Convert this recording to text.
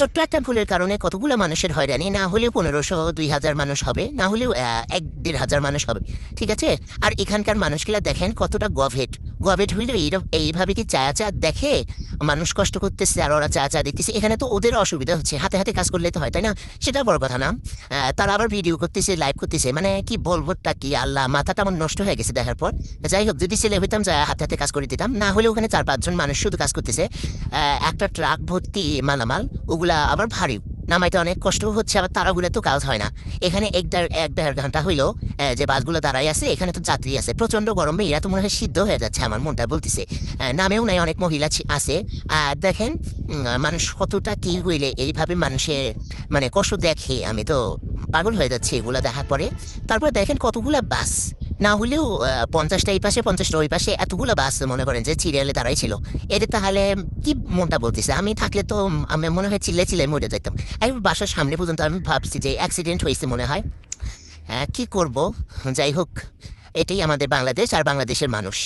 ছোট্ট একটা ভুলের কারণে কতগুলো মানুষের হয়রানি, না হলেও 1500-2000 মানুষ হবে, না হলেও 1-1500 মানুষ হবে, ঠিক আছে। আর এখানকার মানুষগুলা দেখেন কতটা গভেট গভেট হইলে এইভাবে কি চা চা দেখে মানুষ কষ্ট করতেছে আর ওরা চা চা দেখতেছে। এখানে তো ওদের অসুবিধা হচ্ছে, হাতে হাতে কাজ করলে তো হয়, তাই না? সেটা বড় কথা না। তারা আবার ভিডিও করতেছে, লাইভ করতেছে, মানে কি বলবো তা কি, আল্লাহ, মাথাটা আমার নষ্ট হয়ে গেছে দেখার পর। যাই হোক, যদি ছেলে হইতাম যা হাতে হাতে কাজ করে দিতাম, না হলে ওখানে 4-5 জন মানুষ শুধু কাজ করতেছে, একটা ট্রাক ভর্তি মালামাল, ওগুলা আবার ভারী, নামাইতে অনেক কষ্ট হচ্ছে, আবার তারাগুলো তো কাজ হয় না। এখানে এক দেড় ঘন্টা হইলো যে বাসগুলো দাঁড়াই আছে, এখানে তো যাত্রী আছে, প্রচন্ড গরমে এরা তো মনে হয় সিদ্ধ হয়ে যাচ্ছে, আমার মনটা বলতেছে। নামেও নাই, অনেক মহিলা আছে। আর দেখেন মানুষ কতটা কি হইলে এইভাবে মানুষের মানে কষ্ট দেখে, আমি তো পাগল হয়ে যাচ্ছে এগুলা দেখার পরে। তারপর দেখেন কতগুলা বাস, না হলেও 50টা এই পাশে 50টা ওই পাশে, এতগুলো বাস মনে করেন যে সিরিয়ালে দাঁড়াই ছিল। এদের তাহলে কি মনটা বলতেছে, আমি থাকলে তো আমি মনে হয় চিল্লে চিল্লে মরে যেতাম। এই বাসার সামনে পর্যন্ত আমি ভাবছি যে অ্যাক্সিডেন্ট হয়েছে মনে হয়। হ্যাঁ, কি করব। যাই হোক, এটাই আমাদের বাংলাদেশ আর বাংলাদেশের মানুষ।